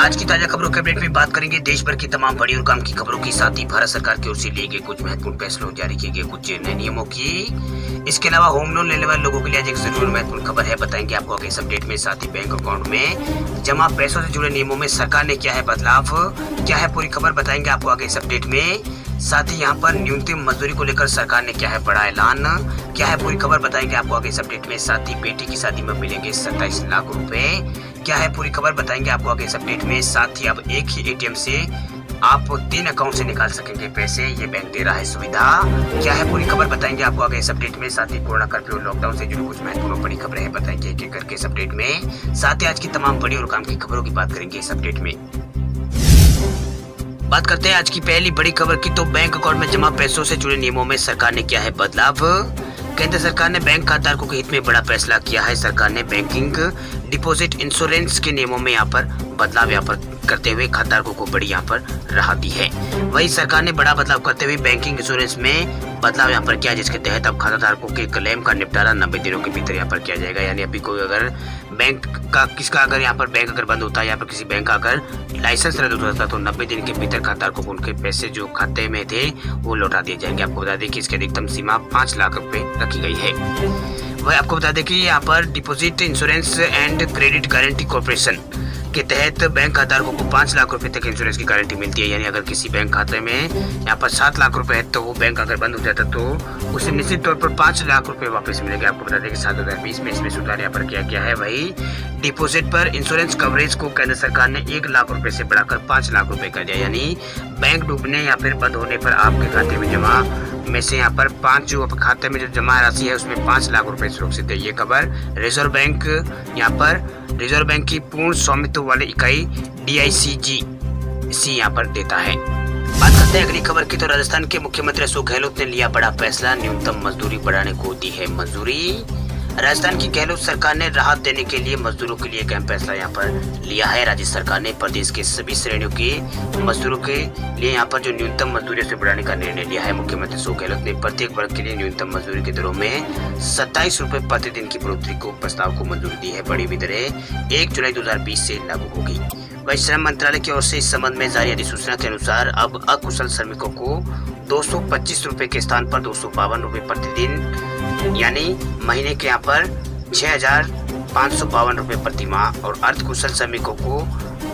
आज की ताजा खबरों के अपडेट में बात करेंगे देश भर की तमाम बड़ी और काम की खबरों के साथ ही भारत सरकार की ओर से लिए गए कुछ महत्वपूर्ण फैसलों, जारी किए गए कुछ नए नियमों की। इसके अलावा होम लोन लेने वाले लोगों के लिए आज एक जरूर महत्वपूर्ण खबर है, बताएंगे आपको आगे इस अपडेट में। साथ ही बैंक अकाउंट में जमा पैसों से जुड़े नियमों में सरकार ने किया है बदलाव, क्या है पूरी खबर बताएंगे आपको आगे इस अपडेट में। साथ ही यहाँ पर न्यूनतम मजदूरी को लेकर सरकार ने किया है बड़ा ऐलान, क्या है पूरी खबर बताएंगे आपको आगे इस अपडेट में। साथ ही बेटी की शादी में मिलेंगे 27 लाख रुपए, क्या है पूरी खबर बताएंगे आपको आगे इस अपडेट में। साथ ही अब एक ही एटीएम से आप 3 अकाउंट से निकाल सकेंगे पैसे, ये बैंक दे रहा है सुविधा, क्या है पूरी खबर बताएंगे आपको आगे इस अपडेट में। साथ ही कोरोना कर्फ्यू और लॉकडाउन से जुड़ी कुछ महत्वपूर्ण बड़ी खबरें हैं, बताएंगे एक एक करके इस अपडेट में। साथ ही आज की तमाम बड़ी और काम की खबरों की बात करेंगे इस अपडेट में। बात करते हैं आज की पहली बड़ी खबर की, तो बैंक अकाउंट में जमा पैसों से जुड़े नियमों में सरकार ने किया है बदलाव। केंद्र सरकार ने बैंक खाताधारकों के हित में बड़ा फैसला किया है। सरकार ने बैंकिंग डिपॉजिट इंश्योरेंस के नियमों में यहाँ पर बदलाव करते हुए खाताधारकों को बड़ी यहाँ पर राहत दी है। वही सरकार ने बड़ा बदलाव करते हुए बैंकिंग इंश्योरेंस में बदलाव यहाँ पर किया, जिसके तहत अब खाताधारकों के क्लेम का निपटारा 90 दिनों के भीतर यहाँ पर किया जाएगा। यानी अभी कोई अगर बैंक का अगर यहाँ पर बैंक अगर बंद होता है या फिर किसी बैंक का अगर लाइसेंस रद्द होता है तो 90 दिन के भीतर खाताधारकों को उनके पैसे जो खाते में थे वो लौटा दिए जाएंगे। आपको बता दें कि इसकी अधिकतम सीमा 5 लाख रुपए रखी गई है। वह आपको बता दें कि यहाँ पर deposit insurance and credit guarantee corporation के तहत बैंक खाताधारकों को 5 लाख रुपए तक इंश्योरेंस की गारंटी मिलती है। यानी अगर किसी बैंक खाते में यहाँ पर 7 लाख रुपए है तो वो बैंक अगर बंद हो जाता तो उसे निश्चित तौर पर 5 लाख रुपए वापस मिलेंगे। आपको बता दें कि 2020 में इसमें सुधार यहाँ पर किया गया है। वही डिपॉजिट पर इंश्योरेंस कवरेज को केंद्र सरकार ने 1 लाख रुपए से बढ़ाकर 5 लाख रुपए कर दिया। यानी बैंक डूबने या फिर बंद होने पर आपके खाते में जमा में से यहाँ पर 5 जो खाते में जो जमा राशि है उसमें 5 लाख रुपए सुरक्षित है। ये खबर रिजर्व बैंक यहाँ पर रिजर्व बैंक की पूर्ण स्वामित्व वाली इकाई DICGC यहाँ पर देता है। बात करते हैं अगली खबर की, तो राजस्थान के मुख्यमंत्री अशोक गहलोत ने लिया बड़ा फैसला, न्यूनतम मजदूरी बढ़ाने को दी है मंजूरी। राजस्थान की गहलोत सरकार ने राहत देने के लिए मजदूरों के लिए एक अहम फैसला यहाँ पर लिया है। राज्य सरकार ने प्रदेश के सभी श्रेणियों के मजदूरों के लिए यहाँ पर जो न्यूनतम मजदूरी से बढ़ाने का निर्णय लिया है। मुख्यमंत्री अशोक गहलोत ने प्रत्येक वर्ग के लिए न्यूनतम मजदूरी की दरों में 27 रुपए प्रतिदिन की बढ़ोतरी को प्रस्ताव को मंजूरी दी है। बढ़ी हुई दरें 1 जुलाई 2020 से लागू होगी। वही श्रम मंत्रालय की ओर से इस संबंध में जारी अधिसूचना के अनुसार अब अकुशल श्रमिकों को 225 रुपए के स्थान पर 252 रुपए प्रतिदिन, यानी महीने के यहाँ पर 6,552 रुपए प्रति माह, और अर्धकुशल श्रमिकों को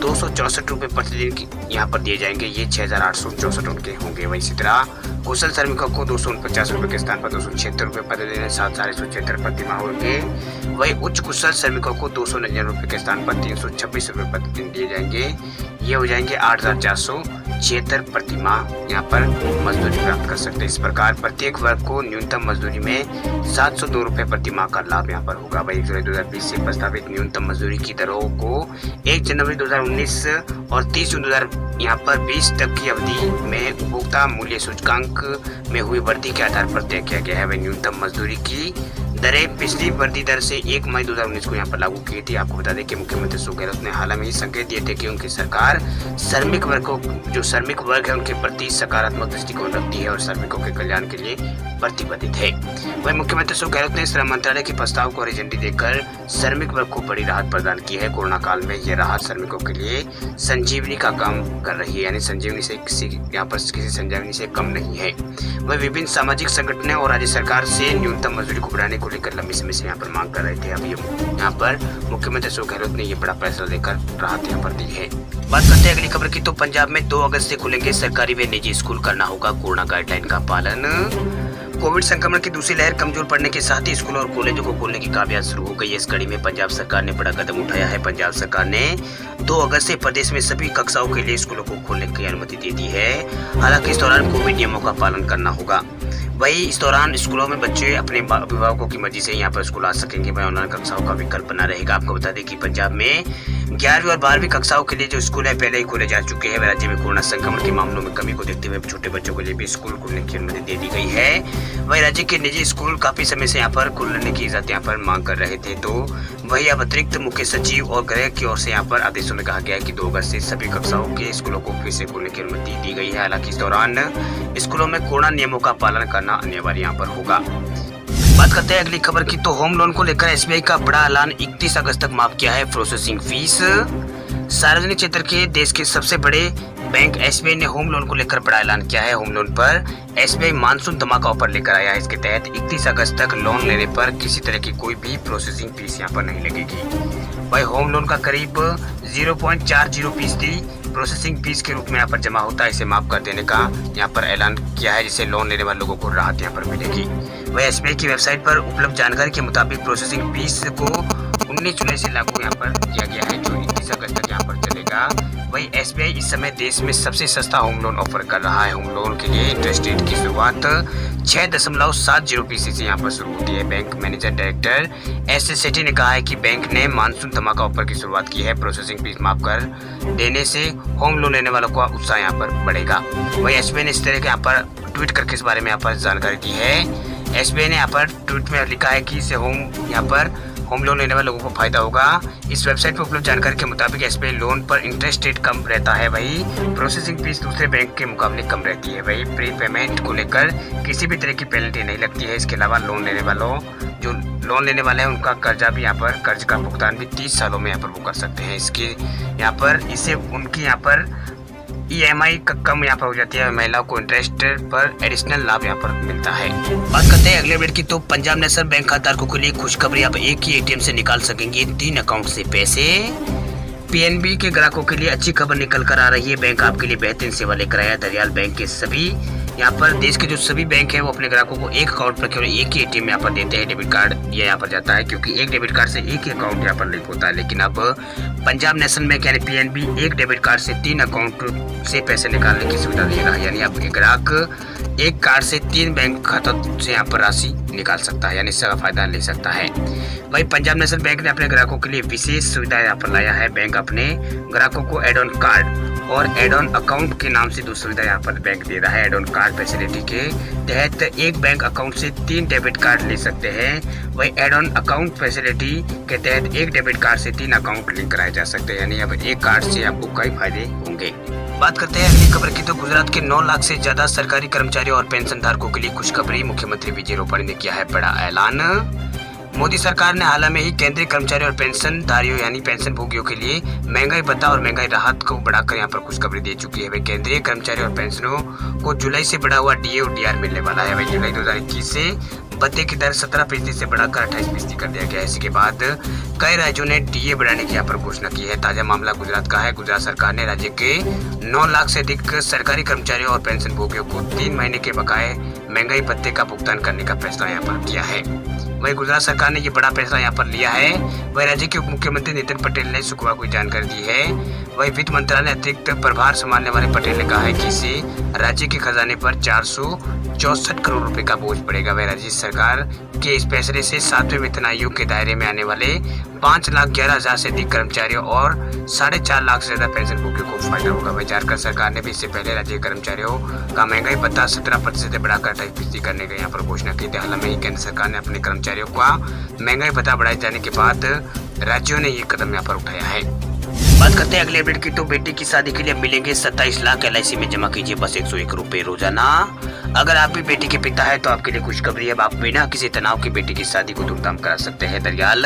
264 रुपए प्रतिदिन की यहाँ पर दिए जाएंगे। ये 6,864 उनके होंगे। वही इसी तरह कुशल श्रमिकों को 249 रुपए के स्थान पर 276 रुपए प्रतिदिन 7,476 प्रति माह होंगे। वही उच्च कुशल श्रमिकों को 299 रुपए के स्थान पर 326 रुपए प्रतिदिन दिए जाएंगे। ये हो जाएंगे 8,476 प्रति माह यहाँ पर मजदूरी प्राप्त कर सकते हैं। इस प्रकार प्रत्येक वर्ग को न्यूनतम मजदूरी में 702 रुपए प्रति माह का लाभ यहाँ पर होगा। वही 1 जुलाई 2020 से प्रस्तावित न्यूनतम मजदूरी की दरों को 1 जनवरी 2019 और 30 जून 2020 तक की अवधि में उपभोक्ता मूल्य सूचकांक में हुई वृद्धि के आधार पर तय किया गया है। वही न्यूनतम मजदूरी की दरें पिछली वृद्धि दर से 1 मई 2019 को यहाँ पर लागू की थी। आपको बता दें कि मुख्यमंत्री अशोक गहलोत ने हाल में ही संकेत दिए थे कि उनकी सरकार श्रमिक वर्ग है उनके प्रति सकारात्मक दृष्टिकोण रखती है और श्रमिकों के कल्याण के लिए प्रतिबद्ध है। वही मुख्यमंत्री अशोक गहलोत ने श्रम मंत्रालय के प्रस्ताव को हरी झंडी देकर श्रमिक वर्ग को बड़ी राहत प्रदान की है। कोरोना काल में यह राहत श्रमिकों के लिए संजीवनी का काम कर रही है, यानी संजीवनी से किसी संजीवनी से कम नहीं है। वह विभिन्न सामाजिक संगठनों और राज्य सरकार से न्यूनतम मजदूरी को बढ़ाने को लेकर लंबे समय से यहाँ पर मांग कर रहे थे। अभी यहाँ पर मुख्यमंत्री अशोक गहलोत ने ये बड़ा फैसला लेकर राहत यहाँ पर दी है। बात करते हैं अगली खबर की, तो पंजाब में 2 अगस्त से खुलेंगे सरकारी व निजी स्कूल, करना होगा कोरोना गाइडलाइन का पालन। कोविड संक्रमण की दूसरी लहर कमजोर पड़ने के साथ ही स्कूलों और कॉलेजों को खोलने की कामयाबी शुरू हो गई है। इस कड़ी में पंजाब सरकार ने बड़ा कदम उठाया है। पंजाब सरकार ने 2 अगस्त से प्रदेश में सभी कक्षाओं के लिए स्कूलों को खोलने की अनुमति दे दी है। हालांकि इस दौरान कोविड नियमों का पालन करना होगा। वही इस दौरान स्कूलों में बच्चे अपने अभिभावकों की मर्जी से यहाँ पर स्कूल आ सकेंगे। वही ऑनलाइन कक्षाओं का विकल्प बना रहेगा। आपको बता दें कि पंजाब में 11वीं और 12वीं कक्षाओं के लिए जो स्कूल है पहले ही खोले जा चुके हैं। राज्य में कोरोना संक्रमण के मामलों में कमी को देखते हुए छोटे बच्चों के लिए भी स्कूल खोलने की अनुमति दे दी गई है। वही राज्य के निजी स्कूल काफी समय से यहाँ पर खोलने की इजाजत यहाँ पर मांग कर रहे थे, तो वही अब अतिरिक्त मुख्य सचिव और गृह की ओर से यहाँ पर आदेशों में कहा गया है कि 2 अगस्त से सभी कक्षाओं के स्कूलों को फिर से खोलने की अनुमति दी गई है। हालांकि इस दौरान स्कूलों में कोरोना नियमों का पालन करना अनिवार्य यहाँ पर होगा। बात करते हैं अगली खबर की, तो होम लोन को लेकर SBI का बड़ा ऐलान, 31 अगस्त तक माफ किया है प्रोसेसिंग फीस। सार्वजनिक क्षेत्र के देश के सबसे बड़े बैंक एसबीआई ने होम लोन को लेकर बड़ा ऐलान किया है। होम लोन पर एसबीआई मानसून धमाका ऑफर लेकर आया है। इसके तहत 31 अगस्त तक लोन लेने पर किसी तरह की कोई भी प्रोसेसिंग फीस यहाँ पर नहीं लगेगी। वही होम लोन का करीब 0.40% प्रोसेसिंग फीस के रूप में यहाँ पर जमा होता है। इसे माफ कर देने का यहाँ पर ऐलान किया है, जिससे लोन लेने वाले लोगों को राहत यहाँ पर मिलेगी। वही एसबीआई की वेबसाइट पर उपलब्ध जानकारी के मुताबिक प्रोसेसिंग फीस को 19 जुलाई से लागू यहाँ पर किया गया है, जो 31 अगस्त तक यहाँ पर चलेगा। वही एसबीआई इस समय देश में सबसे सस्ता होम लोन ऑफर कर रहा है। होम लोन के लिए इंटरेस्ट रेट की शुरुआत 6.70% से यहाँ पर शुरू होती है। बैंक मैनेजर डायरेक्टर एस सेठी ने कहा है कि बैंक ने मानसून धमाका ऑफर की शुरुआत की है। प्रोसेसिंग फीस माफ कर देने से होम लोन लेने वालों का उत्साह यहाँ पर बढ़ेगा। वही एसबीआई ने इस तरह के यहाँ पर ट्वीट करके इस बारे में यहाँ पर जानकारी दी है। एसबीआई ने यहाँ पर ट्वीट में लिखा है कि इससे होम लोन लेने वाले लोगों को फायदा होगा। इस वेबसाइट पर उपलब्ध जानकारी के मुताबिक एसबीआई लोन पर इंटरेस्ट रेट कम रहता है। वही प्रोसेसिंग फीस दूसरे बैंक के मुकाबले कम रहती है। वही प्री पेमेंट को लेकर किसी भी तरह की पेनल्टी नहीं लगती है। इसके अलावा लोन लेने वाले हैं उनका कर्जा भी कर्ज का भुगतान भी 30 सालों में यहाँ पर वो कर सकते हैं। इससे उनकी यहाँ पर EMI कम यहाँ पर हो जाती है। महिलाओं को इंटरेस्ट पर एडिशनल लाभ यहाँ पर मिलता है। बात करते हैं अगले अपडेट की, तो पंजाब नेशनल बैंक खाताधारकों के लिए खुशखबरी, आप एक ही ATM से निकाल सकेंगे 3 अकाउंट से पैसे। PNB के ग्राहकों के लिए अच्छी खबर निकल कर आ रही है। बैंक आपके लिए बेहतरीन सेवा लेकर आया। दरियाल बैंक के सभी यहाँ पर देश के जो सभी बैंक है वो अपने ग्राहकों को एक अकाउंट पर केवल एक ही ATM यहाँ पर देते हैं। डेबिट कार्ड ये यहाँ पर जाता है, क्योंकि एक डेबिट कार्ड से एक ही अकाउंट यहाँ पर लिंक होता है। लेकिन अब पंजाब नेशनल बैंक यानी PNB एक डेबिट कार्ड से 3 अकाउंट से पैसे निकालने की सुविधा देगा। यानी अब ग्राहक एक कार्ड से 3 बैंक खातों से यहाँ पर राशि निकाल सकता है, यानी इसका फायदा ले सकता है। वही पंजाब नेशनल बैंक ने अपने ग्राहकों के लिए विशेष सुविधा यहाँ पर लाया है। बैंक अपने ग्राहकों को एड ऑन कार्ड और एड ऑन अकाउंट के नाम से दो सुविधा यहाँ पर बैंक दे रहा है। एड ऑन कार्ड फैसिलिटी के तहत एक बैंक अकाउंट से 3 डेबिट कार्ड ले सकते हैं। वही एड ऑन अकाउंट फैसिलिटी के तहत एक डेबिट कार्ड से 3 अकाउंट लिंक कराए जा सकते हैं। यानी अब एक कार्ड से आपको कई फायदे होंगे। बात करते हैं अगली खबर की, तो गुजरात के 9 लाख से ज्यादा सरकारी कर्मचारियों और पेंशन धारकों के लिए खुशखबरी। मुख्यमंत्री विजय रूपाणी ने किया है बड़ा ऐलान। मोदी सरकार ने हाल में ही केंद्रीय कर्मचारियों और पेंशन धारियों यानी पेंशन भोगियों के लिए महंगाई भत्ता और महंगाई राहत को बढ़ाकर यहाँ पर खुशखबरी दे चुकी है। वही केंद्रीय कर्मचारियों और पेंशनरों को जुलाई से बढ़ा हुआ DA और DR मिलने वाला है। वही जुलाई 2021 से भत्ते की दर 17% से बढ़ाकर 28% कर दिया गया है। इसी के बाद कई राज्यों ने DA बढ़ाने की यहाँ पर घोषणा की है। ताजा मामला गुजरात का है। गुजरात सरकार ने राज्य के 9 लाख से अधिक सरकारी कर्मचारियों और पेंशन भोगियों को 3 महीने के बकाये महंगाई भत्ते का भुगतान करने का फैसला यहाँ पर किया है। वही गुजरात सरकार ने ये बड़ा फैसला यहाँ पर लिया है। वही राज्य के उप मुख्यमंत्री नितिन पटेल ने शुक्रवार को जानकारी दी है। वही वित्त मंत्रालय अतिरिक्त प्रभार संभालने वाले पटेल ने कहा है कि इससे राज्य के खजाने पर 464 करोड़ रुपए का बोझ पड़ेगा। वह राज्य सरकार के इस फैसले से 7वें वेतन आयोग के दायरे में आने वाले 5,11,000 से अधिक कर्मचारियों और 4.5 लाख से ज्यादा पेंशन भोगियों को फायदा होगा। वही झारखंड सरकार ने भी इससे पहले राज्य के कर्मचारियों का महंगाई भत्ता 17% से बढ़ाकर 28% करने की यहाँ पर घोषणा की थी। हाल में ही केंद्र सरकार ने अपने कर्मचारियों का महंगाई भत्ता बढ़ाए जाने के बाद राज्यों ने ये कदम यहाँ पर उठाया है। बात करते हैं अगले अपडेट की, तो बेटी की शादी के लिए मिलेंगे 27 लाख। LIC में जमा कीजिए बस 101 रुपए रोजाना। अगर आप भी बेटी के पिता है तो आपके लिए खुशखबरी है। आप बिना किसी तनाव की बेटी की शादी को धूमधाम करा सकते हैं। दरियाल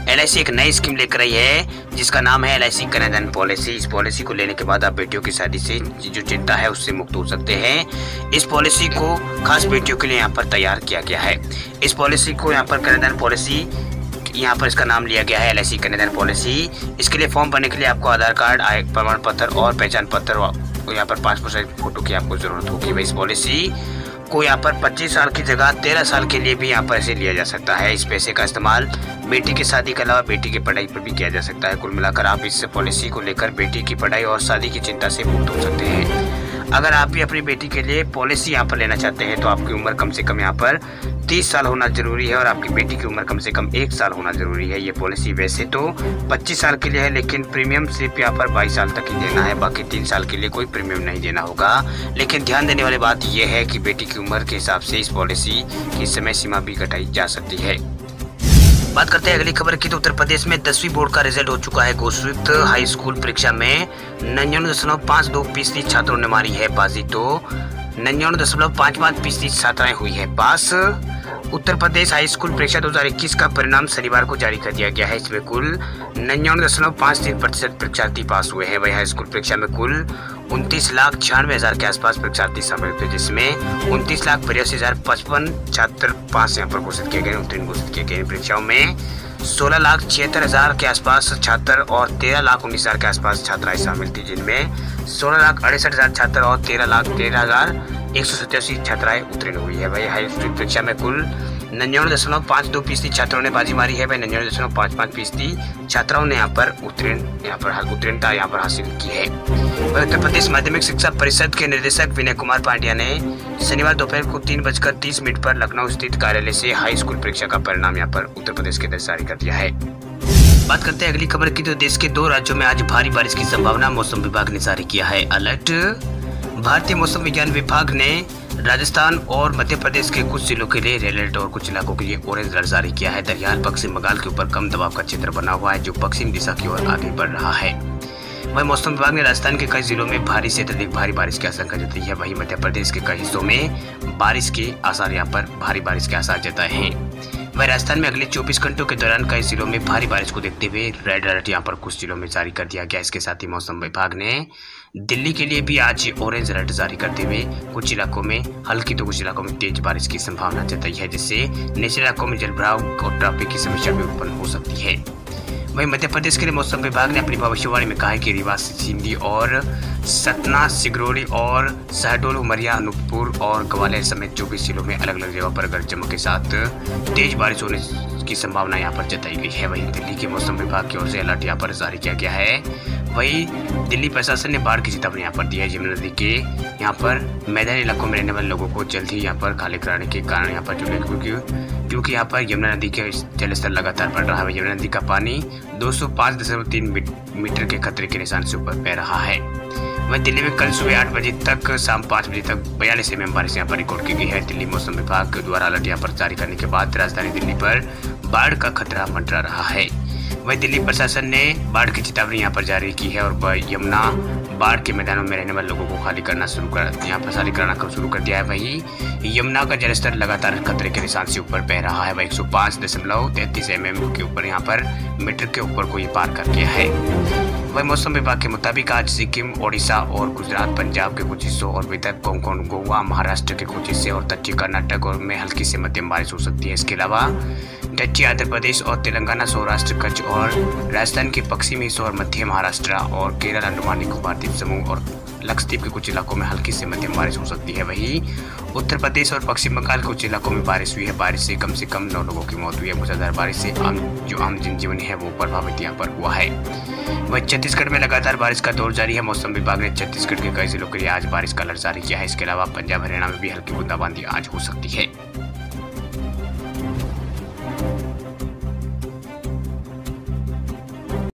LIC एक नई स्कीम लेकर आई है जिसका नाम है LIC कन्यादान पॉलिसी। इस पॉलिसी को लेने के बाद आप बेटियों की शादी से जो चिंता है उससे मुक्त हो सकते हैं। इस पॉलिसी को खास बेटियों के लिए यहाँ पर तैयार किया गया है। इस पॉलिसी को यहाँ पर कन्यादान पॉलिसी यहाँ पर इसका नाम लिया गया है LIC कन्यादान पॉलिसी। इसके लिए फॉर्म भरने के लिए आपको आधार कार्ड, आय प्रमाण पत्र और पहचान पत्र और यहाँ पर पासपोर्ट साइज फोटो की आपको जरूरत होगी। वही इस पॉलिसी को यहाँ पर 25 साल की जगह 13 साल के लिए भी यहाँ पर ऐसे लिया जा सकता है। इस पैसे का इस्तेमाल बेटी की शादी के अलावा बेटी की पढ़ाई पर भी किया जा सकता है। कुल मिलाकर आप इस पॉलिसी को लेकर बेटी की पढ़ाई और शादी की चिंता से मुक्त हो सकते हैं। अगर आप भी अपनी बेटी के लिए पॉलिसी यहाँ पर लेना चाहते हैं तो आपकी उम्र कम से कम यहाँ पर 30 साल होना जरूरी है और आपकी बेटी की उम्र कम से कम 1 साल होना जरूरी है। ये पॉलिसी वैसे तो 25 साल के लिए है, लेकिन प्रीमियम सिर्फ यहाँ पर 22 साल तक ही देना है। बाकी 3 साल के लिए कोई प्रीमियम नहीं देना होगा। लेकिन ध्यान देने वाली बात यह है कि बेटी की उम्र के हिसाब से इस पॉलिसी की समय सीमा भी घटाई जा सकती है। बात करते हैं अगली खबर की, तो उत्तर प्रदेश में 10वीं बोर्ड का रिजल्ट हो चुका है घोषित। हाई स्कूल परीक्षा में 99.52% छात्रों ने मारी है बाजी, तो 99.55% छात्राएं हुई है पास। उत्तर प्रदेश हाई स्कूल परीक्षा 2021 का परिणाम शनिवार को जारी कर दिया गया है। इसमें कुल 99.53% परीक्षार्थी पास हुए हैं। वही हाई स्कूल परीक्षा में कुल 29,96,000 के आसपास परीक्षार्थी शामिल थे, जिसमें 29,82,055 छात्र पास यहाँ पर घोषित किए गए, उत्तीर्ण घोषित किए गए। परीक्षाओं में 16,76,000 के आसपास छात्र और 13,19,000 के आसपास छात्राएं शामिल थी, जिनमें 16,68,000 छात्र और 13,13,187 छात्राएं उत्तीर्ण हुई है। वही हाई स्कूल परीक्षा में कुल 99.52% छात्रों ने बाजी मारी है। वही 99.55% छात्राओं ने यहाँ पर उत्तीर्णता यहाँ पर हासिल की है। उत्तर प्रदेश माध्यमिक शिक्षा परिषद के निदेशक विनय कुमार पांड्या ने शनिवार दोपहर को 3:30 पर लखनऊ स्थित कार्यालय से हाई स्कूल परीक्षा का परिणाम यहाँ पर उत्तर प्रदेश के जारी कर दिया है। बात करते हैं अगली खबर की, तो देश के 2 राज्यों में आज भारी बारिश की संभावना, मौसम विभाग ने जारी किया है अलर्ट। भारतीय मौसम विज्ञान विभाग ने राजस्थान और मध्य प्रदेश के कुछ जिलों के लिए रेड अलर्ट और कुछ इलाकों के लिए ऑरेंज अलर्ट जारी किया है। दरमियान पश्चिम बंगाल के ऊपर कम दबाव का क्षेत्र बना हुआ है, जो पश्चिम दिशा की ओर आगे बढ़ रहा है। वहीं मौसम विभाग ने राजस्थान के कई जिलों में भारी से अत्यधिक भारी बारिश की आशंका जताई है। वहीं मध्य प्रदेश के कई हिस्सों में बारिश के आसार यहाँ पर भारी बारिश के आसार जताए हैं। वहीं राजस्थान में अगले 24 घंटों के दौरान कई जिलों में भारी बारिश को देखते हुए रेड अलर्ट यहाँ पर कुछ जिलों में जारी कर दिया गया। इसके साथ ही मौसम विभाग ने दिल्ली के लिए भी आज ऑरेंज अलर्ट जारी करते हुए कुछ इलाकों में हल्की तो कुछ इलाकों में तेज बारिश की संभावना जताई है, जिससे निचले इलाकों में जलभराव और ट्रैफिक की समस्या भी उत्पन्न हो सकती है। वहीं मध्य प्रदेश के लिए मौसम विभाग ने अपनी भविष्यवाणी में कहा है कि रीवा, सिंधी और सतना, सिगरौली और शहडोल, उमरिया, अनूपपुर और ग्वालियर समेत 24 जिलों में अलग अलग जगहों पर गरज चमक के साथ तेज बारिश होने की संभावना यहाँ पर जताई गई है। वहीं दिल्ली के मौसम विभाग की ओर से अलर्ट यहाँ पर जारी किया गया है। वहीं दिल्ली प्रशासन ने बाढ़ की चेतावनी यहाँ पर दी है। यमुना नदी के यहाँ पर मैदानी इलाकों में रहने वाले लोगों को जल्द ही यहाँ पर खाली कराने के कारण यहाँ पर क्योंकि यहाँ पर यमुना नदी के जलस्तर लगातार बढ़ रहा है। यमुना नदी का पानी 205.3 मीटर के खतरे के निशान से ऊपर बह रहा है। वहीं दिल्ली में कल सुबह 8 बजे तक शाम 5 बजे तक 42 mm बारिश यहाँ पर रिकॉर्ड की गई है। दिल्ली मौसम विभाग द्वारा अलर्ट यहाँ पर जारी करने के बाद राजधानी दिल्ली पर बाढ़ का खतरा मंडरा रहा है। वहीं दिल्ली प्रशासन ने बाढ़ की चेतावनी यहाँ पर जारी की है और यमुना बाढ़ के मैदानों में रहने वाले लोगों को खाली कराना शुरू कर दिया है। वहीं यमुना का जलस्तर लगातार खतरे के निशान से ऊपर बह रहा है। वह 105.33 mm के ऊपर यहाँ पर मीटर के ऊपर को ये पार कर गया है। वही मौसम विभाग के मुताबिक आज सिक्किम, ओडिशा और गुजरात, पंजाब के कुछ हिस्सों और विदर्भ, कोंकण, गोवा, महाराष्ट्र के कुछ हिस्से और दक्षिण कर्नाटक और में हल्की से मध्यम बारिश हो सकती है। इसके अलावा दक्षिण आंध्र प्रदेश और तेलंगाना, सौराष्ट्र, कच्छ और राजस्थान के पश्चिमी हिस्सों और मध्य महाराष्ट्र और केरल, अंडमान निकोबार द्वीप समूह और लक्षद्वीप के कुछ इलाकों में हल्की से मध्यम बारिश हो सकती है। वहीं उत्तर प्रदेश और पश्चिम बंगाल के कुछ इलाकों में बारिश हुई है। बारिश से कम 9 लोगों की मौत हुई है। मूसलाधार बारिश से आम जनजीवन है वो प्रभावित यहाँ पर हुआ है। वहीं छत्तीसगढ़ में लगातार बारिश का दौर जारी है। मौसम विभाग ने छत्तीसगढ़ के कई जिलों के लिए आज बारिश का अलर्ट जारी किया है। इसके अलावा पंजाब, हरियाणा में भी हल्की बूंदाबांदी आज हो सकती है।